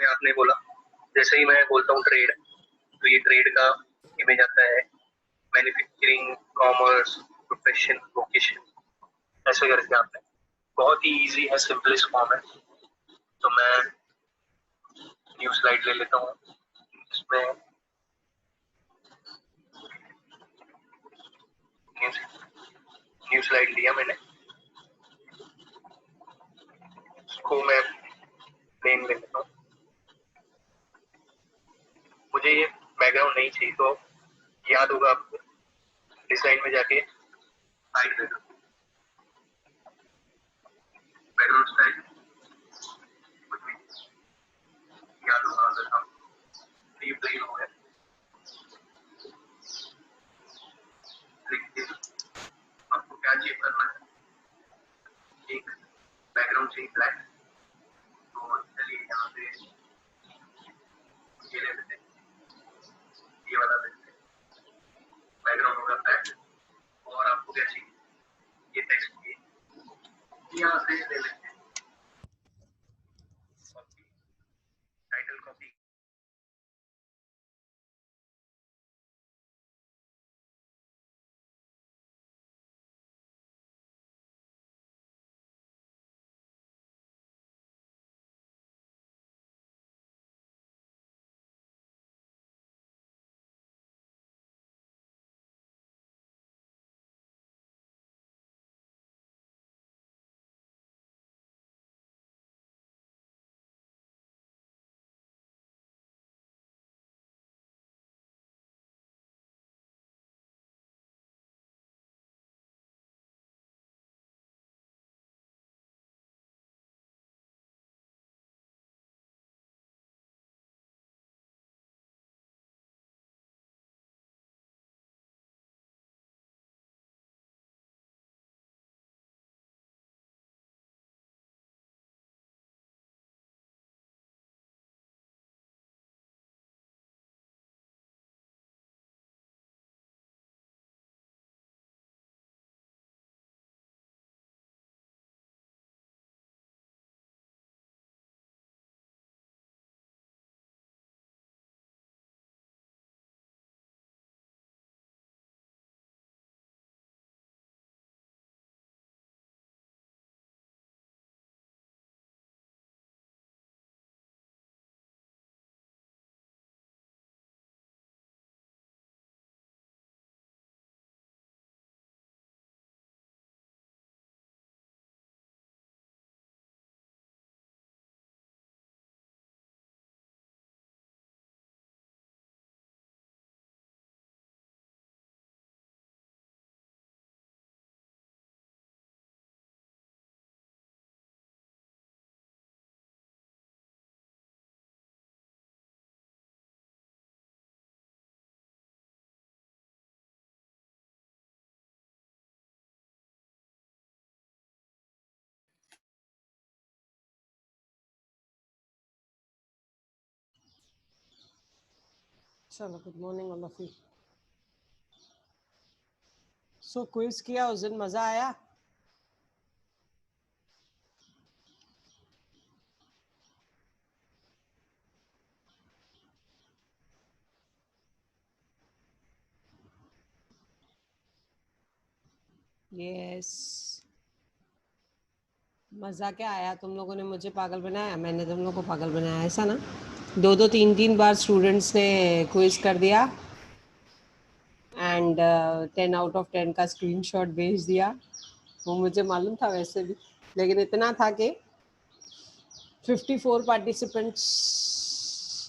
में आपने बोला, जैसे ही मैं बोलता हूँ ट्रेड, तो ये ट्रेड का इमेज आता है, मैन्युफैक्चरिंग, कॉमर्स, प्रोफेशन, वोकेशन, ऐसे करके आता है। बहुत ही इजी है, सिंपलेस्ट फॉर्म है। तो मैं न्यू स्लाइड ले लेता हूँ। इसमें न्यू स्लाइड लिया मैंने, इसको मैं नेम ले लेता हूँ। मुझे ये बैकग्राउंड नहीं चाहिए, तो याद होगा आपको, डिजाइन में जाके हाइड दे दो बैकग्राउंड स्टाइल, कुछ भी याद होगा अगर हम प्री प्लेन हो गया। देखिए आपको क्या चेक करना है, एक बैकग्राउंड चाहिए ब्लैक, तो चलिए यहाँ पे ये ले लेते हैं, ये वाला लेते हैं, बैकग्राउंड होगा ब्लैक। और आपको क्या चाहिए, ये टेक्स्ट चाहिए, यहाँ से ले लेते हैं कॉपी, टाइटल कॉपी। चलो, good morning all of you. So quiz किया उस दिन, मजा आया? यस। मजा क्या आया? तुम लोगों ने मुझे पागल बनाया, मैंने तुम लोगों को पागल बनाया, ऐसा ना? दो दो तीन तीन बार स्टूडेंट्स ने क्विज कर दिया एंड 10 आउट ऑफ 10 का स्क्रीनशॉट भेज दिया। वो मुझे मालूम था वैसे भी, लेकिन इतना था कि 54 पार्टिसिपेंट्स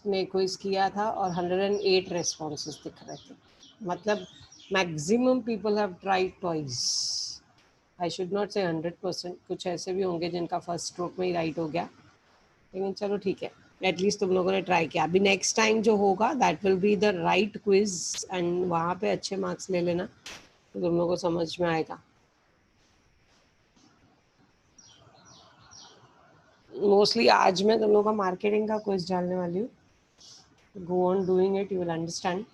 ने क्विज किया था और 108 रेस्पॉन्सेस दिख रहे थे। मतलब maximum people have tried twice. I should not से 100%, कुछ ऐसे भी होंगे जिनका फर्स्ट स्ट्रोक में ही राइट हो गया, लेकिन चलो ठीक है, एटलीस्ट तुम लोगों ने ट्राई किया। अभी नेक्स्ट टाइम जो होगा that will be the right quiz and वहाँ पे अच्छे मार्क्स ले लेना, तो तुम लोगों को समझ में आएगा। मोस्टली आज मैं तुम लोगों का मार्केटिंग का क्विज डालने वाली हूँ। Go on doing it, you will understand.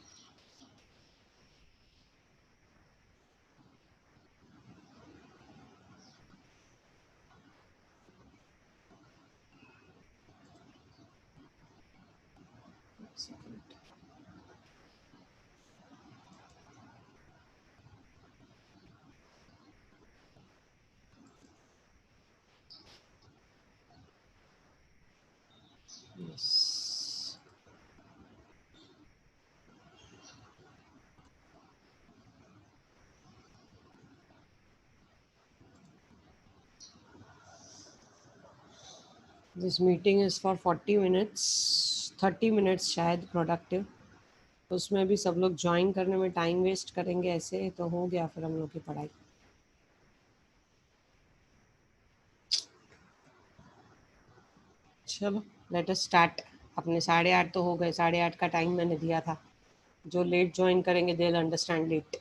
Yes. This meeting is for 40 minutes, 30 minutes शायद प्रोडक्टिव। उसमें भी सब लोग ज्वाइन करने में टाइम वेस्ट करेंगे, ऐसे तो हो गया फिर हम लोग की पढ़ाई। चलो लेट अस स्टार्ट। अपने 8:30 तो हो गए, 8:30 का टाइम मैंने दिया था। जो लेट ज्वाइन करेंगे they will understand late.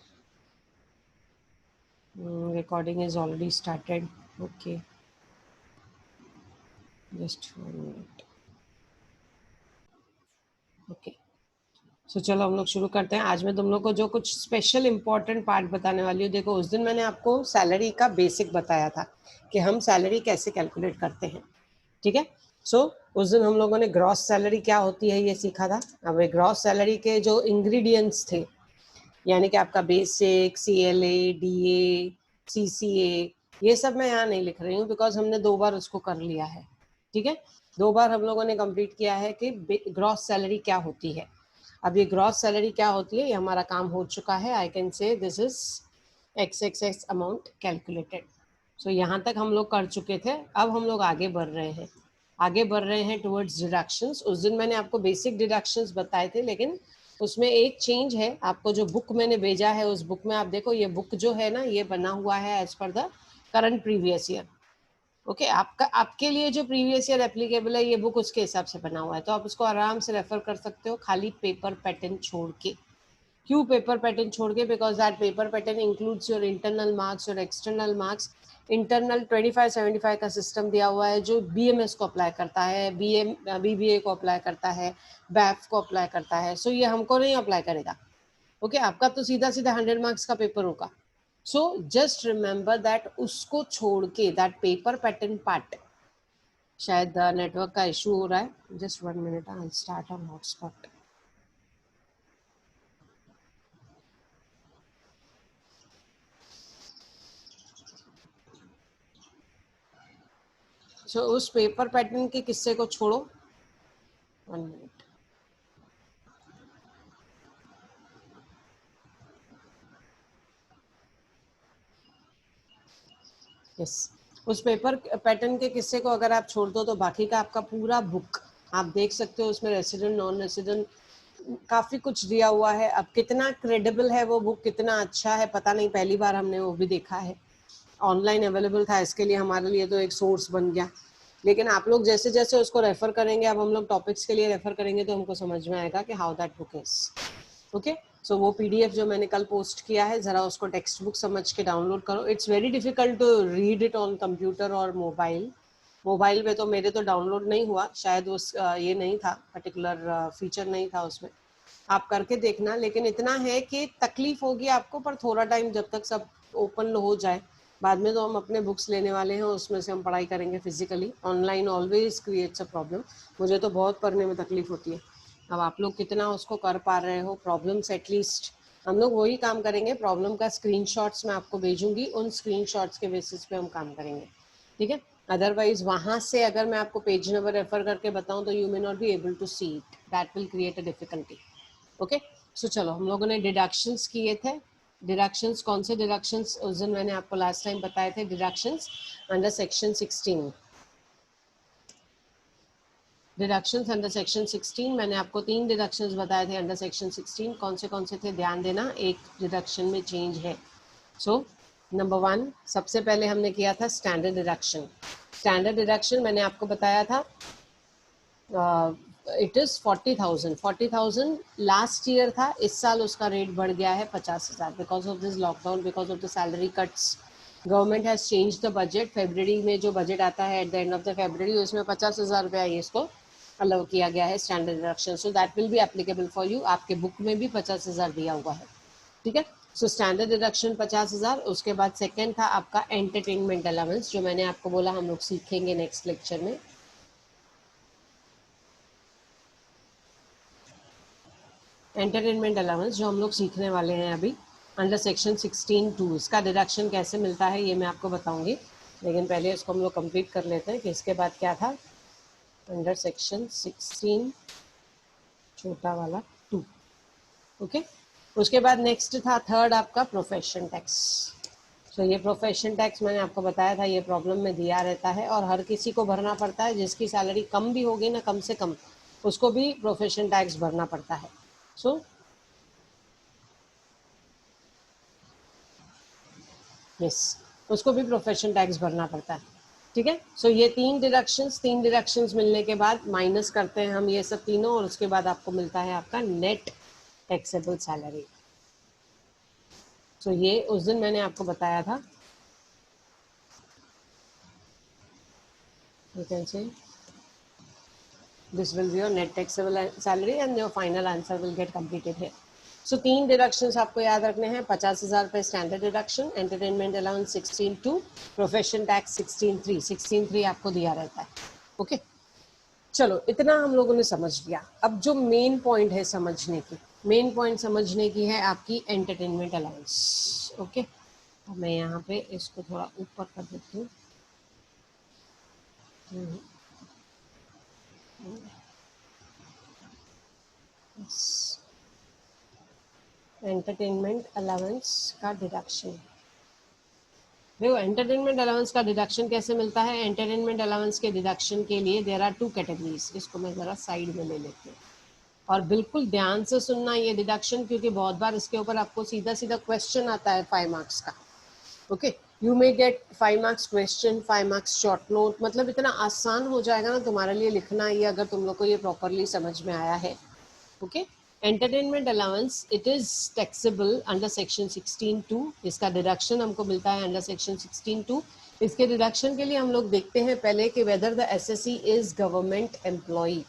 Recording is already started. Okay, just 1 minute. Okay, so चलो हम लोग शुरू करते हैं। आज मैं तुम लोग को जो कुछ स्पेशल इंपॉर्टेंट पार्ट बताने वाली हूँ। देखो, उस दिन मैंने आपको सैलरी का बेसिक बताया था कि हम सैलरी कैसे कैलकुलेट करते हैं, ठीक है। सो उस दिन हम लोगों ने ग्रॉस सैलरी क्या होती है ये सीखा था। अब ग्रॉस सैलरी के जो इंग्रेडिएंट्स थे, यानी कि आपका बेसिक, CLA, DA, CCA, ये सब मैं यहाँ नहीं लिख रही हूँ बिकॉज हमने 2 बार उसको कर लिया है, ठीक है। 2 बार हम लोगों ने कंप्लीट किया है कि ग्रॉस सैलरी क्या होती है। अब ये ग्रॉस सैलरी क्या होती है, ये हमारा काम हो चुका है। I can say this is XXX amount calculated. So यहाँ तक हम लोग कर चुके थे। अब हम लोग आगे बढ़ रहे हैं, आगे बढ़ रहे हैं टुवर्ड्स डिडक्शंस। उस दिन मैंने आपको बेसिक डिडक्शंस बताए थे, लेकिन उसमें एक चेंज है। आपको जो बुक मैंने भेजा है उस बुक में आप देखो, ये बुक जो है ना, ये बना हुआ है as per the current previous year. Okay, आपका आपके लिए जो प्रीवियस ईयर एप्लीकेबल है, ये बुक उसके हिसाब से बना हुआ है, तो आप उसको आराम से रेफर कर सकते हो, खाली पेपर पैटर्न छोड़ के। क्यों पेपर पैटर्न छोड़ के? Because that paper pattern includes your internal marks और एक्सटर्नल मार्क्स। इंटरनल 25-75 का सिस्टम दिया हुआ है जो BMS को अप्लाई करता है, BBA को अप्लाई करता है, BAF को अप्लाई करता है। सो ये हमको नहीं अप्लाई करेगा। ओके, आपका तो सीधा सीधा 100 मार्क्स का पेपर होगा। सो जस्ट रिमेंबर दैट, उसको छोड़ के दैट पेपर पैटर्न पार्ट। शायद नेटवर्क का इशू हो रहा है। Just 1 minute, I start on hotspot. So उस पेपर पैटर्न के किस्से को छोड़ो। 1 मिनट। यस, उस पेपर पैटर्न के किस्से को अगर आप छोड़ दो तो बाकी का आपका पूरा बुक आप देख सकते हो। उसमें रेसिडेंट, नॉन रेसिडेंट, काफी कुछ दिया हुआ है। अब कितना क्रेडिबल है वो बुक, कितना अच्छा है पता नहीं, पहली बार हमने वो भी देखा है। ऑनलाइन अवेलेबल था, इसके लिए हमारे लिए तो एक सोर्स बन गया। लेकिन आप लोग जैसे जैसे उसको रेफर करेंगे, अब हम लोग टॉपिक्स के लिए रेफर करेंगे तो हमको समझ में आएगा कि how that book is. Okay, so वो PDF जो मैंने कल पोस्ट किया है, जरा उसको टेक्स्ट बुक समझ के डाउनलोड करो। It's very difficult to read it on computer और मोबाइल। मोबाइल में तो मेरे तो डाउनलोड नहीं हुआ, शायद उस ये नहीं था, पर्टिकुलर फीचर नहीं था उसमें। आप करके देखना। लेकिन इतना है कि तकलीफ होगी आपको, पर थोड़ा टाइम जब तक सब ओपन हो जाए, बाद में तो हम अपने बुक्स लेने वाले हैं, उसमें से हम पढ़ाई करेंगे physically. Online always creates a problem. मुझे तो बहुत पढ़ने में तकलीफ होती है। अब आप लोग कितना उसको कर पा रहे हो, प्रॉब्लम्स एटलीस्ट हम लोग वही काम करेंगे। प्रॉब्लम का स्क्रीनशॉट्स मैं आपको भेजूंगी, उन स्क्रीनशॉट्स के बेसिस पे हम काम करेंगे, ठीक है। अदरवाइज वहां से अगर मैं आपको पेज नंबर रेफर करके बताऊं तो you may not be able to see it, that will create a difficulty. Okay, so चलो, हम लोगों ने डिडक्शंस किए थे। डिडक्शंस कौन से डिडक्शंस उस दिन मैंने आपको लास्ट टाइम बताए थे? Deductions under section 16। Deductions under section 16 मैंने आपको 3 डिडक्शंस बताए थे अंडर सेक्शन 16। कौन से थे ध्यान देना, एक डिडक्शन में चेंज है। सो नंबर 1, सबसे पहले हमने किया था स्टैंडर्ड डिडक्शन। स्टैंडर्ड डिडक्शन मैंने आपको बताया था, इट इज़ 40,000। 40,000 लास्ट ईयर था, इस साल उसका रेट बढ़ गया है 50,000 because of this lockdown, because of the salary cuts. Government has change the budget. February में जो बजट आता है at the end of the February, उसमें 50,000 रुपया ये इसको अलाउ किया गया है standard deduction. So that will be applicable for you. आपके बुक में भी 50,000 दिया हुआ है, ठीक है। So standard deduction 50,000। उसके बाद सेकेंड था आपका एंटरटेनमेंट अलाउंस, जो मैंने आपको बोला हम लोग सीखेंगे नेक्स्ट लेक्चर में। एंटरटेनमेंट अलाउंस जो हम लोग सीखने वाले हैं अभी अंडर सेक्शन 16(2), इसका डिडक्शन कैसे मिलता है ये मैं आपको बताऊंगी। लेकिन पहले इसको हम लोग कंप्लीट कर लेते हैं कि इसके बाद क्या था। अंडर सेक्शन 16 छोटा वाला 2। ओके, उसके बाद नेक्स्ट था थर्ड आपका प्रोफेशन टैक्स। तो ये प्रोफेशन टैक्स मैंने आपको बताया था, ये प्रॉब्लम में दिया रहता है और हर किसी को भरना पड़ता है। जिसकी सैलरी कम भी होगी ना, कम से कम, उसको भी प्रोफेशन टैक्स भरना पड़ता है। सो यस, उसको भी प्रोफेशन टैक्स भरना पड़ता है। ठीक है, सो ये तीन डिडक्शंस मिलने के बाद माइनस करते हैं हम ये सब तीनों, और उसके बाद आपको मिलता है आपका नेट टैक्सेबल सैलरी। सो ये उस दिन मैंने आपको बताया था, you can say this will be your net taxable salary and your final answer will get completed here. So 3 deductions आपको याद रखने हैं। 50,000 रुपए standard deduction, entertainment allowance 16,2, profession tax 16,3। 16,3 आपको दिया रहता है। ओके, चलो इतना हम लोगों ने समझ लिया। अब जो मेन पॉइंट है समझने की, मेन पॉइंट समझने की है आपकी एंटरटेनमेंट अलाउंस। ओके, अब मैं यहाँ पे इसको थोड़ा ऊपर कर देती हूँ। एंटरटेनमेंट अलाउंस का डिडक्शन, देखो एंटरटेनमेंट अलाउंस का डिडक्शन कैसे मिलता है। एंटरटेनमेंट अलाउंस के डिडक्शन के लिए देयर आर 2 कैटेगरीज। इसको मैं ज़रा साइड में ले लेती हूँ और बिल्कुल ध्यान से सुनना ये डिडक्शन, क्योंकि बहुत बार इसके ऊपर आपको सीधा सीधा क्वेश्चन आता है 5 मार्क्स का। Okay, you may gate 5 marks question, 5 marks short note. मतलब इतना आसान हो जाएगा ना तुम्हारे लिए लिखना, ये अगर तुम लोग को ये प्रॉपरली समझ में आया है। Okay, entertainment allowance it is taxable under section 16(2). इसका डिडक्शन हमको मिलता है अंडर सेक्शन 16(2). इसके डिडक्शन के लिए हम लोग देखते हैं पहले कि whether the assessee is government employee.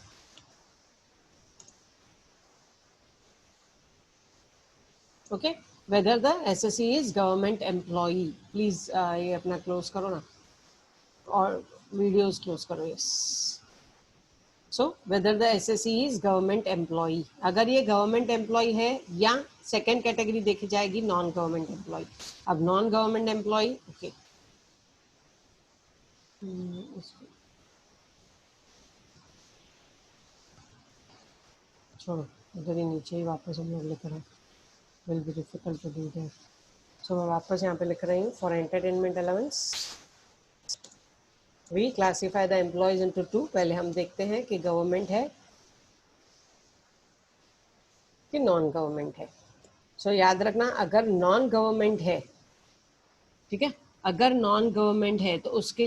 Okay, whether the assessee is government employee. Please ये अपना क्लोज करो ना, और वीडियोस क्लोज करो। Yes, so whether the assessee is government employee, अगर ये गवर्नमेंट एम्प्लॉय है, या सेकेंड कैटेगरी देखी जाएगी नॉन गवर्नमेंट एम्प्लॉय। अब नॉन गवर्नमेंट एम्प्लॉय, ओके छोड़ो, इधर ही नीचे ही वापस हम लोग लिख रहे हैं, will be difficult to do that. So मैं वापस यहाँ पे लिख रही हूँ, for entertainment allowance we classify the employees into 2। पहले हम देखते हैं कि गवर्नमेंट है कि नॉन गवर्नमेंट है। सो याद रखना, अगर नॉन गवर्नमेंट है, ठीक है, अगर नॉन गवर्नमेंट है तो उसके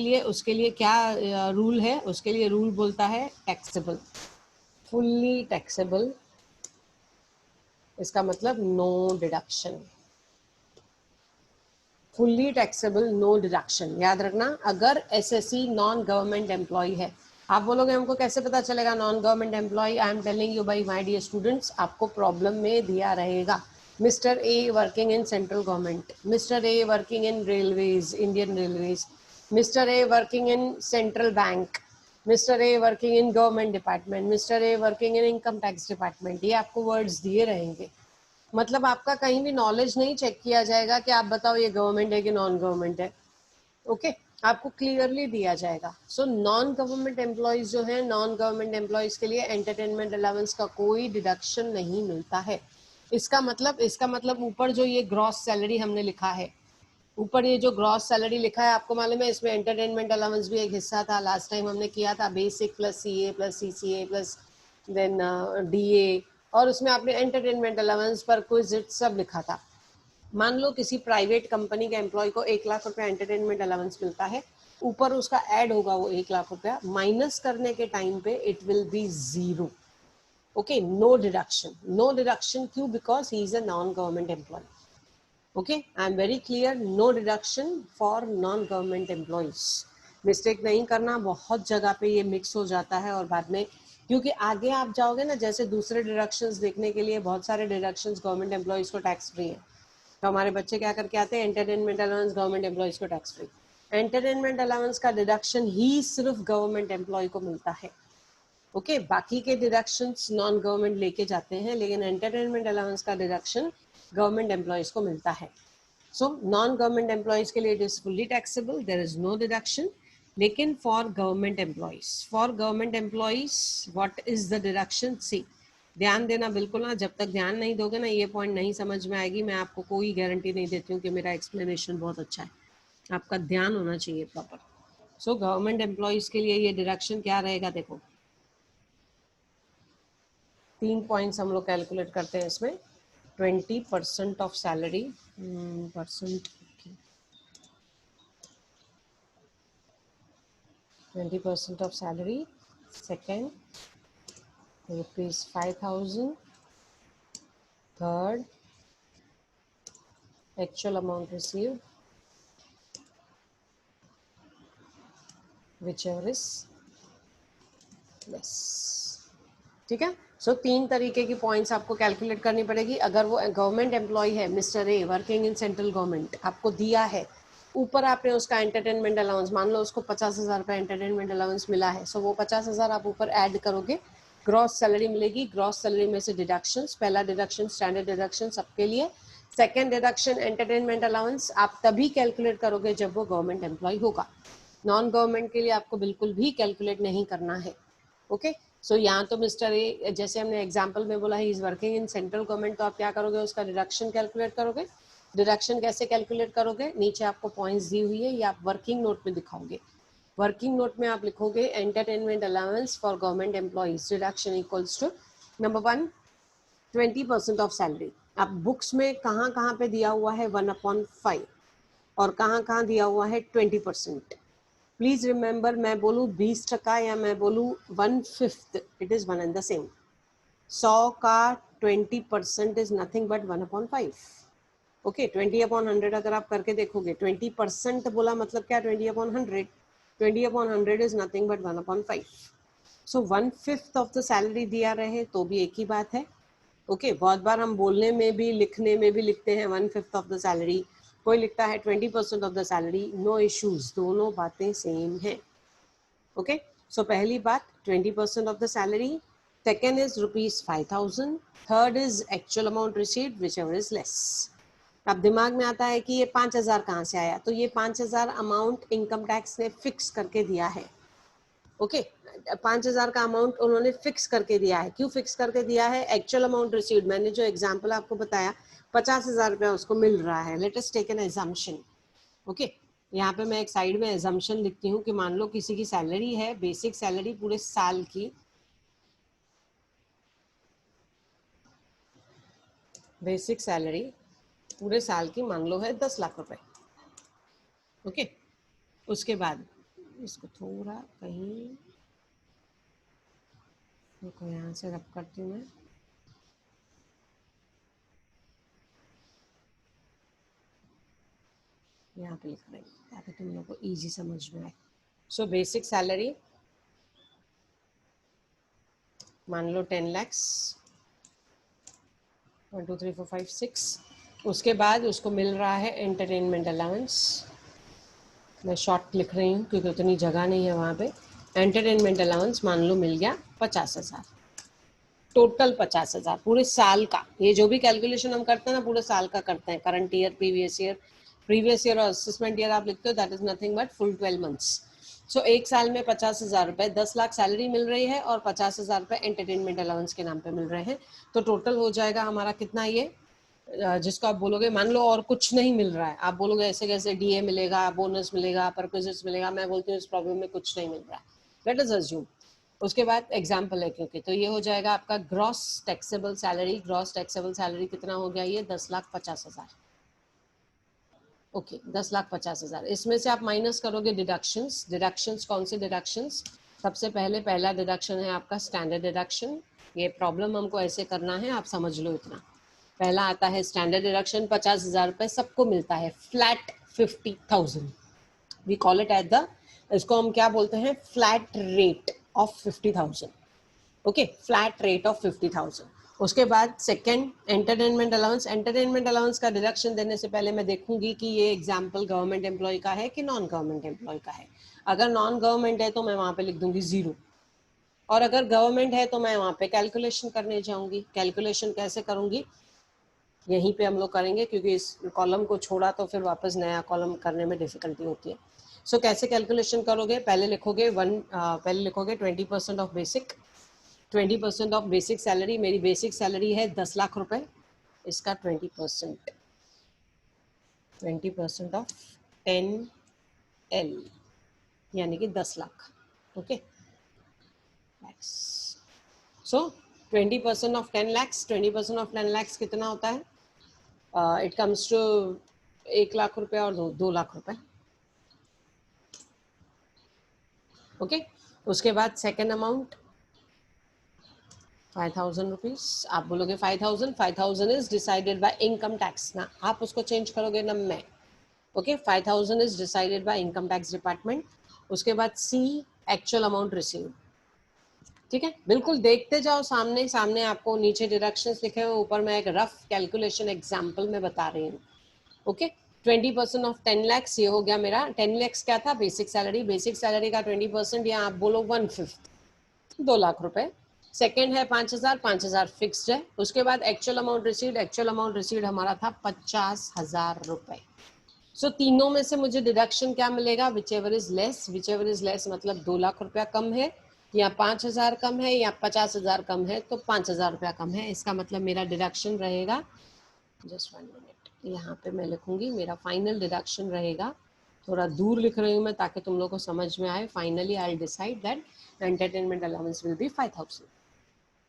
लिए क्या रूल है। उसके लिए रूल बोलता है टैक्सेबल, फुल्ली टैक्सेबल। इसका मतलब no deduction, fully taxable no deduction. याद रखना, अगर एसएससी नॉन गवर्नमेंट एम्प्लॉय है। आप बोलोगे हमको कैसे पता चलेगा non government employ. I am telling you by my dear students, आपको प्रॉब्लम में दिया रहेगा mister A working in central government, mister A working in railways, Indian railways, mister A working in central bank, mister A working in government department, mister A working in income tax department. ये आपको words दिए रहेंगे। मतलब आपका कहीं भी knowledge नहीं check किया जाएगा कि आप बताओ ये गवर्नमेंट है कि नॉन गवर्नमेंट है। ओके, आपको क्लियरली दिया जाएगा। सो नॉन गवर्नमेंट एम्प्लॉयज जो है, नॉन गवर्नमेंट एम्प्लॉयज के लिए एंटरटेनमेंट अलाउंस का कोई डिडक्शन नहीं मिलता है। इसका मतलब ऊपर जो ये ग्रॉस सैलरी हमने लिखा है, ऊपर ये जो ग्रॉस सैलरी लिखा है, आपको मालूम है इसमें एंटरटेनमेंट अलाउंस भी एक हिस्सा था। लास्ट टाइम हमने किया था basic plus CA plus CCA plus then DA, और उसमें आपने एंटरटेनमेंट अलाउंस पर कुछ सब लिखा था। मान लो किसी प्राइवेट कंपनी के एम्प्लॉय को 1 लाख रुपया एंटरटेनमेंट अलाउंस मिलता है, ऊपर उसका ऐड होगा वो 1 लाख रुपया, माइनस करने के टाइम पे it will be 0। Okay, no deduction, no deduction क्यों? Because he is a non government employee. Okay, I am very clear, no deduction for non government employees. Mistake नहीं करना, बहुत जगह पे ये मिक्स हो जाता है और बाद में, क्योंकि आगे आप जाओगे ना, जैसे दूसरे डिडक्शंस देखने के लिए बहुत सारे डिडक्शंस गवर्नमेंट एम्प्लॉयज को टैक्स फ्री है। तो हमारे बच्चे क्या करके आते हैं, एंटरटेनमेंट अलाउंस गवर्नमेंट एम्प्लॉयज को टैक्स फ्री। एंटरटेनमेंट अलाउंस का डिडक्शन ही सिर्फ गवर्नमेंट एम्प्लॉय को मिलता है। ओके, बाकी के डिडक्शंस नॉन गवर्नमेंट लेके जाते हैं, लेकिन एंटरटेनमेंट अलाउंस का डिडक्शन गवर्नमेंट एम्प्लॉयज को मिलता है। सो नॉन गवर्नमेंट एम्प्लॉयज के लिए it is fully taxable, there is no deduction. लेकिन for government employees what is the deduction? See, ध्यान देना बिल्कुल ना, जब तक ध्यान नहीं दोगे ना ये पॉइंट नहीं समझ में आएगी। मैं आपको कोई गारंटी नहीं देती हूँ कि मेरा एक्सप्लेनेशन बहुत अच्छा है, आपका ध्यान होना चाहिए प्रॉपर। सो गवर्नमेंट एम्प्लॉइज के लिए ये डिडक्शन क्या रहेगा? देखो 3 पॉइंट्स हम लोग कैलकुलेट करते हैं इसमें। 20% of salary percent 20% of salary. Second, ₹5,000. Third, actual amount received, whichever is less. ठीक है। सो 3 तरीके की पॉइंट्स आपको कैलकुलेट करनी पड़ेगी। अगर वो गवर्नमेंट एम्प्लॉय है, mister A working in central government, आपको दिया है, ऊपर आपने उसका एंटरटेनमेंट अलाउंस, मान लो उसको 50,000 रुपये एंटरटेनमेंट अलाउंस मिला है, सो वो 50,000 आप ऊपर ऐड करोगे, ग्रॉस सैलरी मिलेगी। ग्रॉस सैलरी में से डिडक्शंस, पहला डिडक्शन स्टैंडर्ड डिडक्शन सबके लिए, सेकेंड डिडक्शन एंटरटेनमेंट अलाउंस आप तभी कैलकुलेट करोगे जब वो गवर्नमेंट एम्प्लॉय होगा। नॉन गवर्नमेंट के लिए आपको बिल्कुल भी कैलकुलेट नहीं करना है। ओके, सो यहाँ तो मिस्टर ए, जैसे हमने एग्जांपल में बोला है, is working in central government, तो आप क्या करोगे? उसका डिडक्शन कैलकुलेट करोगे। डिडक्शन कैसे कैलकुलेट करोगे? नीचे आपको पॉइंट्स दी हुई है, ये आप वर्किंग नोट में दिखाओगे। वर्किंग नोट में आप लिखोगे entertainment allowance for government employees deduction equals to number 1 20% of salary. अब बुक्स में कहाँ कहाँ पे दिया हुआ है 1/5 और कहाँ कहाँ दिया हुआ है 20%। प्लीज रिमेंबर, मैं बोलूँ 20% या मैं बोलूँ 1/5, it is one and the same. 100 का 20% इज नथिंग बट 1/5। ओके, 20/100 अगर आप करके देखोगे, 20% बोला मतलब क्या? 20/100, 20/100 is nothing but 1/5। So 1/5 of the salary दिया रहे तो भी एक ही बात है। ओके, बहुत बार हम बोलने में भी लिखने में भी लिखते हैं 1/5 ऑफ द सैलरी, कोई लिखता है 20% of the salary, no issues, दोनों बातें सेम है। ओके, सो पहली बात 20% of the salary, second is ₹5,000, third is actual amount received whichever is less. अब दिमाग में आता है कि ये 5,000 कहाँ से आया? तो ये 5,000 अमाउंट इनकम टैक्स ने फिक्स करके दिया है। ओके, 5,000 का अमाउंट उन्होंने फिक्स करके दिया है। क्यों फिक्स करके दिया है? एक्चुअल अमाउंट रिसीव्ड, मैंने जो एग्जांपल आपको बताया 50,000 रुपया उसको मिल रहा है। Let us take an assumption. Okay, यहाँ पे मैं एक साइड में एजम्पशन लिखती हूँ कि मान लो किसी की सैलरी है, बेसिक सैलरी पूरे साल की, बेसिक सैलरी पूरे साल की मान लो है 10 लाख रुपए। ओके, उसके बाद इसको थोड़ा कहीं देखो, यहाँ से रब करती हूँ मैं, यहाँ पे लिख रही हूँ ताकि तुम लोग को ईजी समझ में आए। सो बेसिक सैलरी मान लो 10 lakhs, 1 2 3 4 5 6। उसके बाद उसको मिल रहा है एंटरटेनमेंट अलाउंस, मैं शॉर्ट लिख रही हूँ क्योंकि उतनी जगह नहीं है वहाँ पे। एंटरटेनमेंट अलाउंस मान लो मिल गया 50,000, टोटल 50,000 पूरे साल का। ये जो भी कैलकुलेशन हम करते हैं ना पूरे साल का करते हैं, करंट ईयर, प्रीवियस ईयर और असेसमेंट ईयर आप लिखते हो, that is nothing but full 12 months. So एक साल में 50,000 रुपए, 10 लाख सैलरी मिल रही है और 50,000 रुपए एंटरटेनमेंट अलाउंस के नाम पे मिल रहे हैं। तो टोटल हो जाएगा हमारा कितना? ये जिसको आप बोलोगे, मान लो और कुछ नहीं मिल रहा है, आप बोलोगे ऐसे कैसे, डीए मिलेगा, बोनस मिलेगा, परक्विजिट्स मिलेगा, मैं बोलती हूँ इस प्रॉब्लम में कुछ नहीं मिल रहा है, लेट अस अज्यूम। उसके बाद एग्जाम्पल है क्योंकि, तो ये हो जाएगा आपका gross taxable salary. Gross taxable salary कितना हो गया? ये 10,50,000। ओके, 10,50,000। इसमें से आप माइनस करोगे डिडक्शंस। डिडक्शंस कौन से डिडक्शंस? सबसे पहले पहला डिडक्शन है आपका स्टैंडर्ड डिडक्शन। ये प्रॉब्लम हमको ऐसे करना है, आप समझ लो इतना। पहला आता है स्टैंडर्ड डिडक्शन, 50,000 रुपये सबको मिलता है, flat 50,000। We call it at the, इसको हम क्या बोलते हैं? Flat rate of 50,000। Okay, flat rate of 50,000। उसके बाद second entertainment allowance. Entertainment allowance का डिडक्शन देने से पहले मैं देखूंगी कि ये एग्जाम्पल गवर्नमेंट एम्प्लॉय का है कि नॉन गवर्नमेंट एम्प्लॉय का है। अगर नॉन गवर्नमेंट है तो मैं वहां पे लिख दूंगी 0, और अगर गवर्नमेंट है तो मैं वहां पे कैलकुलेशन करने जाऊंगी। कैलकुलेशन कैसे करूंगी? यहीं पे हम लोग करेंगे क्योंकि इस कॉलम को छोड़ा तो फिर वापस नया कॉलम करने में डिफिकल्टी होती है। सो कैसे कैलकुलेशन करोगे? पहले लिखोगे 20% of basic, 20% of basic salary. मेरी बेसिक सैलरी है 10 लाख रुपए, इसका 20% ऑफ 10L यानी कि 10 lakh. Okay, so 20% of 10 lakhs, 20% of 10 lakhs कितना होता है? इट कम्स टू 1 लाख रुपए और 2 लाख रुपए। ओके, उसके बाद सेकेंड अमाउंट 5,000 रुपीज। आप बोलोगे 5,000 is decided by income tax ना, आप उसको चेंज करोगे ना मैं। Okay, 5,000 is decided by income tax department. उसके बाद सी एक्चुअल अमाउंट रिसीव्ड। ठीक है, बिल्कुल देखते जाओ, सामने सामने आपको नीचे डिडक्शंस लिखे हुए, ऊपर मैं एक रफ कैलकुलेशन एग्जांपल में बता रही हूँ। ओके, 20% ऑफ 10 lakhs, ये हो गया मेरा 10 lakhs क्या था? Basic salary. बेसिक सैलरी का 20% या आप बोलो 1/5, 2 लाख रुपए। सेकेंड है 5,000, 5,000 फिक्स्ड है। उसके बाद actual amount received, actual amount received हमारा था 50,000 रुपए। सो तीनों में से मुझे डिडक्शन क्या मिलेगा? Which ever is less. Which ever is less मतलब 2 लाख रुपया कम है या 5,000 कम है या 50,000 कम है, तो 5,000 रुपया कम है। इसका मतलब मेरा डिडक्शन रहेगा, जस्ट 1 मिनट, यहाँ पे मैं लिखूंगी मेरा फाइनल डिडक्शन रहेगा। थोड़ा दूर लिख रही हूँ मैं ताकि तुम लोग को समझ में आए। Finally I decide that entertainment allowance will be 5,000।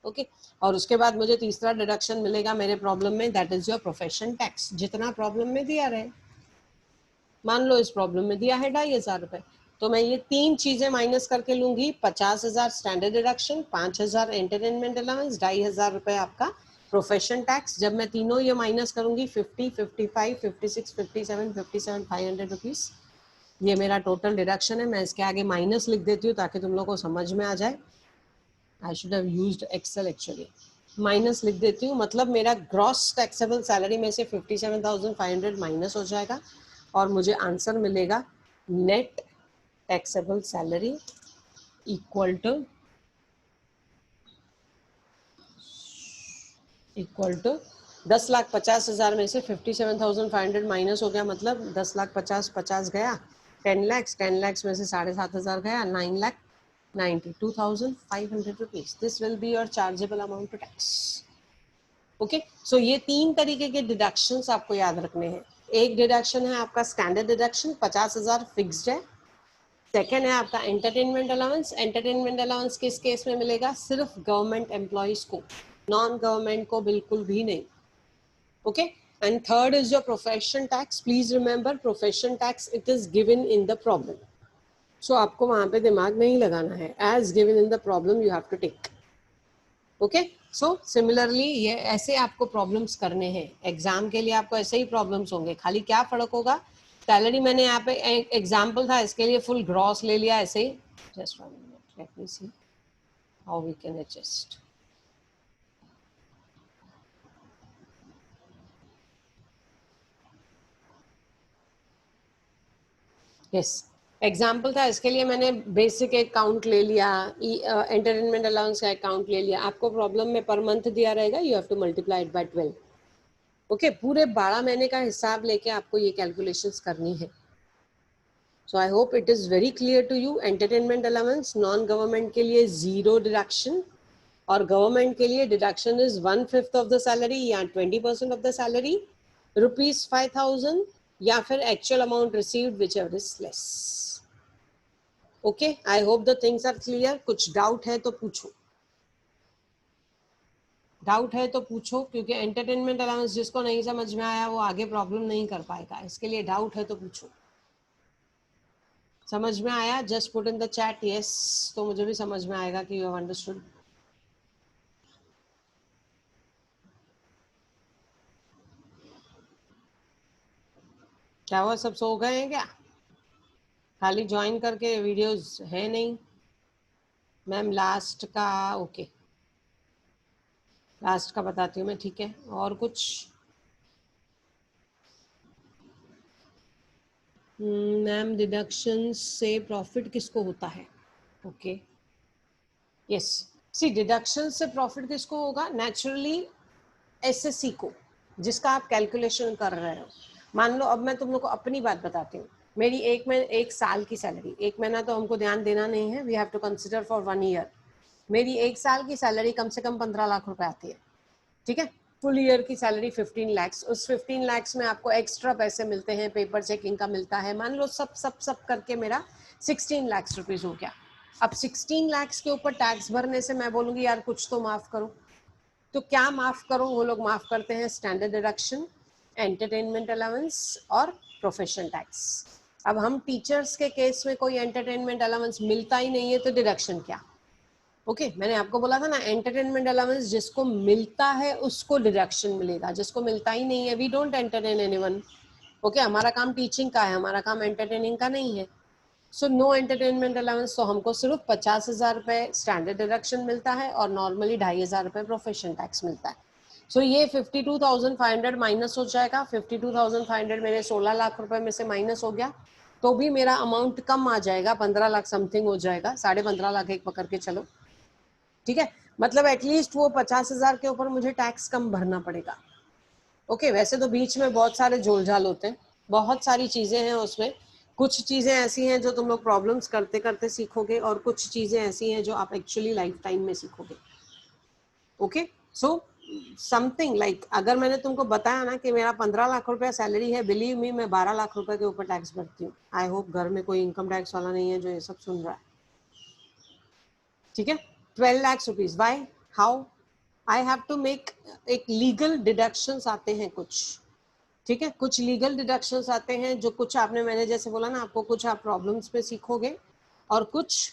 Okay, और उसके बाद मुझे तीसरा डिडक्शन मिलेगा मेरे प्रॉब्लम में, that is your profession tax. जितना प्रॉब्लम में दिया रहे, मान लो इस प्रॉब्लम में दिया है 2,500 रुपए, तो मैं ये तीन चीजें माइनस करके लूंगी। 50,000 स्टैंडर्ड डिडक्शन, 5,000 एंटरटेनमेंट अलाउंस, 2,500 रुपए आपका प्रोफेशन टैक्स। जब मैं तीनों ये माइनस करूंगी 50, 55, 56, 57, 57 500 रुपीज, ये मेरा टोटल डिडक्शन है। मैं इसके आगे माइनस लिख देती हूँ ताकि तुम लोग को समझ में आ जाए। I should have used Excel actually. Minus लिख देती हूँ, मतलब मेरा ग्रॉस टैक्सेबल सैलरी में से 57,500 माइनस हो जाएगा और मुझे आंसर मिलेगा net taxable salary equal to 10,50,000 में से 57,500 माइनस हो गया, मतलब 10,50,50 गया, 10 lakhs, 10 lakhs में से 7,500 गया, 9,92,500 rupees. This will be your chargeable amount to tax. Okay, so ये तीन तरीके के डिडक्शंस आपको याद रखने हैं। एक डिडक्शन है आपका स्टैंडर्ड डिडक्शन, 50,000 फिक्स्ड है। सेकेंड है आपका एंटरटेनमेंट अलाउंस। एंटरटेनमेंट अलाउंस किस केस में मिलेगा? सिर्फ गवर्नमेंट एम्प्लॉइज को, नॉन गवर्नमेंट को बिल्कुल भी नहीं। Okay, and third is your profession tax. Please remember, profession tax it is given in the problem, so आपको वहां पे दिमाग नहीं लगाना है। As given in the problem you have to take. Okay, so similarly ये ऐसे आपको प्रॉब्लम्स करने हैं एग्जाम के लिए। आपको ऐसे ही प्रॉब्लम्स होंगे, खाली क्या फर्क होगा? सैलरी मैंने यहाँ पे एग्जाम्पल था, इसके लिए फुल ग्रॉस ले लिया ऐसे ही। Just 1 minute, let me see how we can adjust. Yes, example था, इसके लिए मैंने बेसिक एक काउंट ले लिया, एंटरटेनमेंट अलाउंस का एक काउंट ले लिया। आपको प्रॉब्लम में पर मंथ दिया रहेगा, you have to multiply it by 12। Okay, पूरे 12 महीने का हिसाब लेके आपको ये कैलकुलेशंस करनी है। So I hope it is very clear to you. Entertainment allowance non government के लिए 0 डिडक्शन, और गवर्नमेंट के लिए deduction is 1/5 of the salary या 20% ऑफ द सैलरी, ₹5,000, या फिर actual amount received whichever is less. Okay, I hope the things are clear. कुछ doubt है तो पूछो, डाउट है तो पूछो, क्योंकि एंटरटेनमेंट अलाउंस जिसको नहीं समझ में आया वो आगे प्रॉब्लम नहीं कर पाएगा। इसके लिए डाउट है तो पूछो। समझ में आया? Just put in the chat yes, तो मुझे भी समझ में आएगा कि यू हैव अंडरस्टूड। क्या हुआ, सब सो गए हैं क्या? खाली ज्वाइन करके, वीडियोस है नहीं? मैम लास्ट का, ओके, लास्ट का बताती हूँ मैं, ठीक है। और कुछ? मैम डिडक्शन से प्रॉफिट किसको होता है? ओके, यस, सी डिडक्शन से प्रॉफिट किसको होगा? नेचुरली एसएससी को, जिसका आप कैलकुलेशन कर रहे हो। मान लो, अब मैं तुम लोग को अपनी बात बताती हूँ। मेरी एक साल की सैलरी, एक महीना तो हमको ध्यान देना नहीं है, we have to consider for 1 year. मेरी एक साल की सैलरी कम से कम 15 लाख रुपए आती है, ठीक है। फुल ईयर की सैलरी 15 लैक्स, उस 15 लैक्स में आपको एक्स्ट्रा पैसे मिलते हैं, पेपर चेकिंग का मिलता है, मान लो सब सब सब करके मेरा 16 लैक्स रुपीज हो गया। अब 16 लैक्स के ऊपर टैक्स भरने से मैं बोलूंगी यार कुछ तो माफ करो, तो क्या माफ करो? वो लोग माफ करते हैं स्टैंडर्ड डिडक्शन, एंटरटेनमेंट अलाउंस और प्रोफेशन टैक्स। अब हम टीचर्स के केस में कोई एंटरटेनमेंट अलाउंस मिलता ही नहीं है, तो डिडक्शन क्या? ओके मैंने आपको बोला था ना, एंटरटेनमेंट अलाउंस जिसको मिलता है उसको डिडक्शन मिलेगा, जिसको मिलता ही नहीं है we don't entertain anyone. Okay हमारा काम टीचिंग का है, हमारा काम एंटरटेनिंग का नहीं है। सो नो एंटरटेनमेंट अलाउंस, तो हमको सिर्फ 50,000 रुपए स्टैंडर्ड डिडक्शन मिलता है और नॉर्मली 2,500 रुपए प्रोफेशन टैक्स मिलता है। सो ये 52,500 माइनस हो जाएगा। 52,500 मेरे 16 लाख रुपए में से माइनस हो गया, तो भी मेरा अमाउंट कम आ जाएगा, 15 लाख समथिंग हो जाएगा, 15.5 लाख एक पकड़ के चलो, ठीक है। मतलब एटलीस्ट वो 50,000 के ऊपर मुझे टैक्स कम भरना पड़ेगा। ओके वैसे तो बीच में बहुत सारे झोलझाल होते हैं, बहुत सारी चीजें हैं उसमें, कुछ चीजें ऐसी हैं जो तुम लोग प्रॉब्लम्स करते करते सीखोगे और कुछ चीजें ऐसी हैं जो आप एक्चुअली लाइफ टाइम में सीखोगे। ओके सो समथिंग लाइक अगर मैंने तुमको बताया ना कि मेरा 15 लाख रुपया सैलरी है, बिलीव मी मैं 12 लाख रुपए के ऊपर टैक्स भरती हूँ। आई होप घर में कोई इनकम टैक्स वाला नहीं है जो ये सब सुन रहा है, ठीक है। 12 lakh rupees, why, how? I have to make, एक लीगल डिडक्शंस आते हैं कुछ, ठीक है, कुछ लीगल डिडक्शंस आते हैं जो कुछ आपने, मैंने जैसे बोला ना आपको, कुछ आप प्रॉब्लम्स पे सीखोगे और कुछ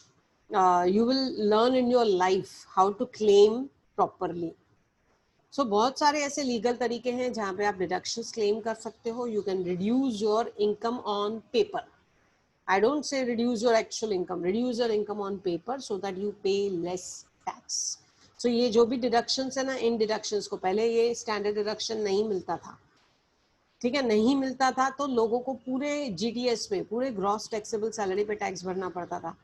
you will learn in your life how to claim properly. So बहुत सारे ऐसे लीगल तरीके हैं जहाँ पे आप डिडक्शंस क्लेम कर सकते हो। You can reduce your income on paper, I don't say reduce your actual income, reduce your income on paper so that you पे लेस टैक्स। सो ये जो भी डिडक्शंस है ना, इन डिडक्शंस को, पहले ये स्टैंडर्ड डिडक्शन नहीं मिलता था, ठीक है, नहीं मिलता था तो लोगों को पूरे जीटीएस पे, पूरे ग्रॉस टैक्सेबल सैलरी पे टैक्स भरना पड़ता था।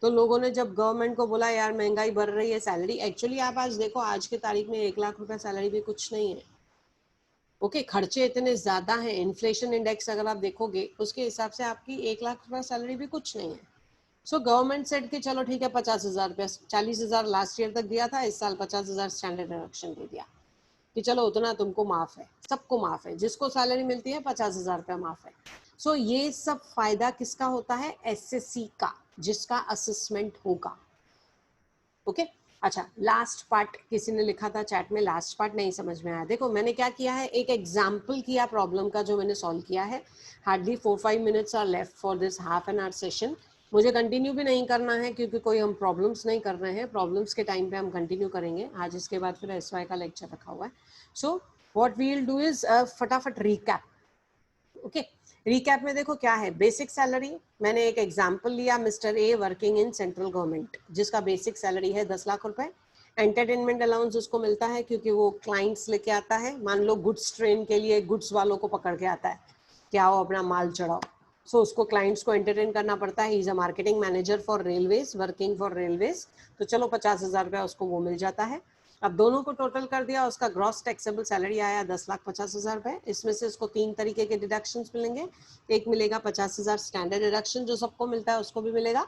तो लोगों ने जब गवर्नमेंट को बोला यार महंगाई बढ़ रही है, सैलरी, एक्चुअली आप आज देखो आज की तारीख में 1 लाख रुपए सैलरी भी कुछ नहीं है। ओके खर्चे इतने ज्यादा हैं, इन्फ्लेशन इंडेक्स अगर आप देखोगे उसके हिसाब से आपकी 1 लाख रुपए सैलरी भी कुछ नहीं है। सो गवर्नमेंट सेट कि चलो ठीक है 50,000 रुपया, 40,000 लास्ट ईयर तक दिया था, इस साल 50,000 स्टैंडर्ड डिडक्शन दे दिया कि चलो उतना तुमको माफ है, सबको माफ है, जिसको सैलरी मिलती है 50,000 रुपया माफ है। सो ये सब फायदा किसका होता है? एसएससी का, जिसका असेसमेंट होगा। ओके अच्छा लास्ट पार्ट किसी ने लिखा था चैट में, लास्ट पार्ट नहीं समझ में आया। देखो मैंने क्या किया है, एक एग्जाम्पल किया प्रॉब्लम का जो मैंने सॉल्व किया है। Hardly 4-5 minutes are left for this half an hour session. मुझे कंटिन्यू भी नहीं करना है क्योंकि कोई हम प्रॉब्लम्स नहीं कर रहे हैं, प्रॉब्लम्स के टाइम पे हम कंटिन्यू करेंगे आज, इसके बाद फिर एसवाई का लेक्चर रखा हुआ है। So what we will do is फटाफट रिकैप। ओके रिकैप में देखो क्या है, बेसिक सैलरी, मैंने एक एग्जांपल लिया, mister A working in central government जिसका बेसिक सैलरी है 10 लाख रुपए। एंटरटेनमेंट अलाउंस उसको मिलता है क्योंकि वो क्लाइंट्स लेके आता है, मान लो गुड्स ट्रेन के लिए गुड्स वालों को पकड़ के आता है कि आओ अपना माल चढ़ाओ, सो उसको क्लाइंट्स को एंटरटेन करना पड़ता है। Is a marketing manager for railways, working for railways, तो चलो 50,000 रुपया उसको वो मिल जाता है। अब दोनों को टोटल कर दिया, उसका ग्रॉस टैक्सेबल सैलरी आया 10,50,000 रुपए। इसमें से उसको 3 तरीके के डिडक्शंस मिलेंगे, एक मिलेगा 50,000 स्टैंडर्ड डिडक्शन जो सबको मिलता है उसको भी मिलेगा।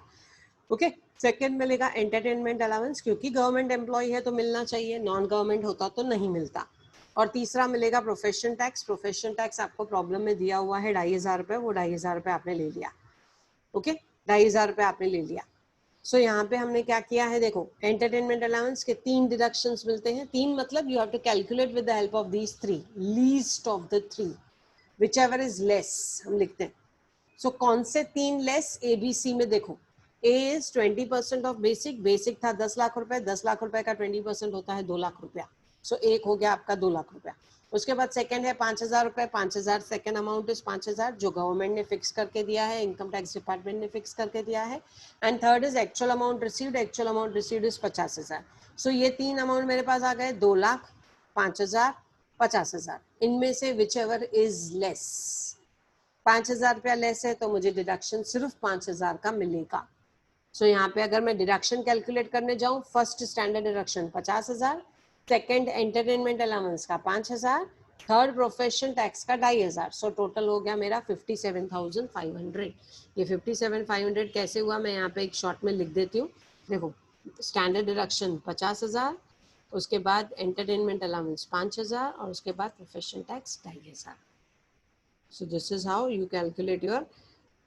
ओके सेकंड मिलेगा एंटरटेनमेंट अलाउंस, क्योंकि गवर्नमेंट एम्प्लॉय है तो मिलना चाहिए, नॉन गवर्नमेंट होता तो नहीं मिलता। और तीसरा मिलेगा प्रोफेशन टैक्स। प्रोफेशन टैक्स आपको प्रॉब्लम में दिया हुआ है 2,500 रुपए, वो 2,500 रुपए आपने ले लिया। ओके 2,500 रुपए आपने ले लिया। सो यहाँ पे हमने क्या किया है, देखो एंटरटेनमेंट अलाउंस के 3 डिडक्शंस मिलते हैं। 3 मतलब you have to calculate with the help of these 3, least of the 3 whichever is less हम लिखते हैं। सो कौन से 3 लेस, एबीसी में देखो, ए इज 20% ऑफ बेसिक, बेसिक था 10 लाख रुपए, 10 लाख रुपए का 20% होता है 2 लाख रुपया। सो एक हो गया आपका 2 लाख रुपया। उसके बाद सेकंड है 5,000 रुपए, 5,000 सेकंड अमाउंट इज 5,000 जो गवर्नमेंट ने फिक्स करके दिया है, इनकम टैक्स डिपार्टमेंट ने फिक्स करके दिया है। And third is actual amount received, actual amount received is 50,000। सो ये 3 अमाउंट मेरे पास आ गए, 2 लाख, 5,000, 50,000। इनमें से विच एवर इज लेस, 5,000 रुपया लेस है तो मुझे डिडक्शन सिर्फ 5,000 का मिलेगा। सो यहाँ पे अगर मैं डिडक्शन कैलकुलेट करने जाऊं, first standard deduction 50,000, second entertainment allowance का 5,000, थर्ड प्रोफेशन टैक्स का 2500, सो टोटल हो गया मेरा 57,500। ये 57,500 कैसे हुआ, मैं यहाँ पे एक शॉर्ट में लिख देती हूँ। देखो, स्टैंडर्ड डिडक्शन 50,000, उसके बाद एंटरटेनमेंट अलाउंस 5,000 और उसके बाद profession tax 2,500। So this is how you calculate your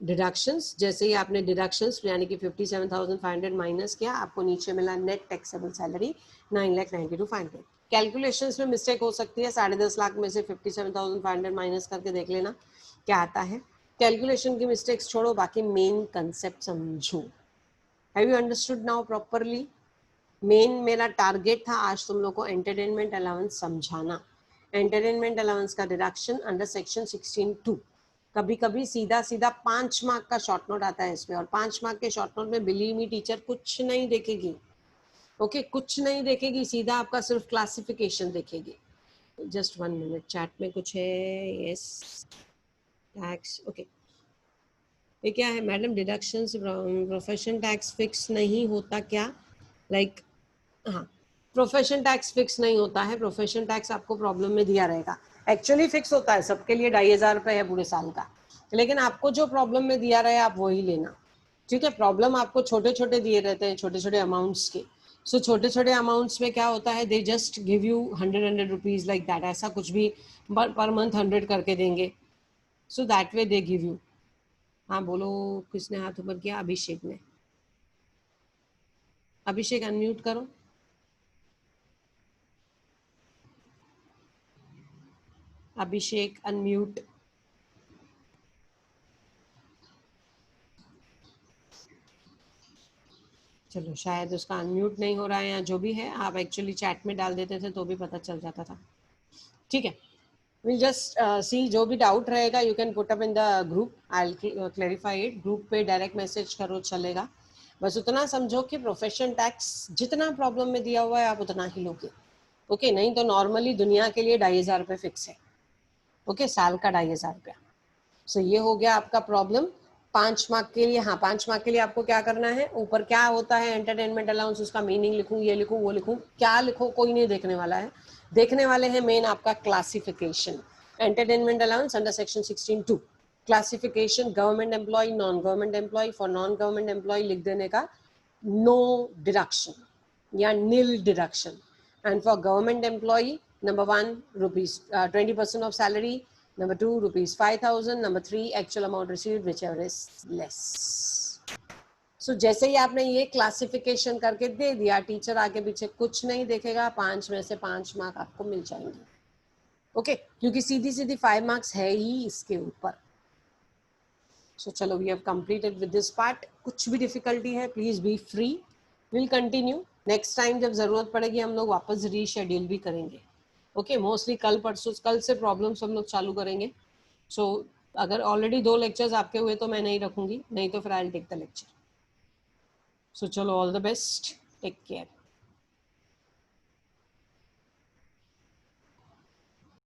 deductions. जैसे ही आपने डिडक्शंस यानी कि 57,500 माइनस किया, आपको नीचे मिला नेट टैक्सेबल सैलरी 9,92,500। कैलकुलेशंस में मिस्टेक हो सकती है, 10.5 लाख में से 57,500 माइनस करके देख लेना क्या आता है। कैलकुलेशन की मिस्टेक्स छोड़ो, बाकी मेन कंसेप्ट समझो। Have you understood now properly? Main मेरा टारगेट था आज तुम लोग को एंटरटेनमेंट अलाउंस समझाना। एंटरटेनमेंट अलाउंस का डिडक्शन अंडर सेक्शन 16(2). कभी कभी सीधा सीधा 5 मार्क का शॉर्ट नोट आता है इसमें, और 5 मार्क के शॉर्ट नोट में बिलीव मी टीचर कुछ नहीं देखेगी। ओके, कुछ नहीं देखेगी, सीधा आपका सिर्फ क्लासिफिकेशन देखेगी। जस्ट 1 मिनट, चैट में कुछ है। Yes, tax, okay. ये क्या है madam, deduction profession tax fix नहीं होता क्या? लाइक हाँ, प्रोफेशन टैक्स फिक्स नहीं होता है। प्रोफेशन टैक्स आपको प्रॉब्लम में दिया रहेगा, एक्चुअली फिक्स होता है सबके लिए 2,500 रुपये है पूरे साल का, लेकिन आपको जो प्रॉब्लम में दिया रहे आप वही लेना, ठीक है। प्रॉब्लम आपको छोटे छोटे दिए रहते हैं, छोटे छोटे अमाउंट्स के। सो छोटे छोटे अमाउंट्स में क्या होता है, they just give you 100 rupees like that, ऐसा कुछ भी पर मंथ 100 करके देंगे। So that way they give you. हाँ बोलो, किसने हाथ ऊपर किया? अभिषेक ने। अभिषेक अनम्यूट करो। अभिषेक अनम्यूट। चलो, शायद उसका अनम्यूट नहीं हो रहा है या जो भी है, आप एक्चुअली चैट में डाल देते थे तो भी पता चल जाता था, ठीक है। विल जस्ट सी, जो भी डाउट रहेगा you can put up in the group, I will clarify it. Group पे डायरेक्ट मैसेज करो, चलेगा। बस उतना समझो कि प्रोफेशन टैक्स जितना प्रॉब्लम में दिया हुआ है आप उतना ही लोगे, ओके। नहीं तो नॉर्मली दुनिया के लिए 2,500 रुपये फिक्स है, ओके, साल का 2,500 रुपया। सो ये हो गया आपका प्रॉब्लम 5 मार्क के लिए। हाँ, 5 मार्क के लिए आपको क्या करना है, ऊपर क्या होता है एंटरटेनमेंट अलाउंस, उसका मीनिंग लिखूं, ये लिखूं, वो लिखूं, क्या लिखो कोई नहीं देखने वाला है। देखने वाले हैं मेन आपका classification. Entertainment allowance under section 16(2), classification government employee, non government employee. For non government employee लिख देने का नो डिडक्शन या nil deduction, and for government employee number 1 rupees 20% of salary, number 2 rupees 5,000, number 3 actual amount received whichever is less. So जैसे ही आपने ये classification करके दे दिया, teacher आगे पीछे कुछ नहीं देखेगा, 5 में से 5 मार्क आपको मिल जाएंगे, ओके, क्योंकि सीधी सीधी 5 मार्क्स है ही इसके ऊपर। सो चलो, we have completed with this part. कुछ भी डिफिकल्टी है please be free, will continue. Next time जब जरूरत पड़ेगी हम लोग वापस रीशेड्यूल भी करेंगे, ओके। मोस्टली कल परसों, कल से प्रॉब्लम्स हम लोग चालू करेंगे। सो अगर ऑलरेडी 2 लेक्चर्स आपके हुए तो मैं नहीं रखूंगी, नहीं तो फिर I will take the lecture. So चलो, all the best, take care.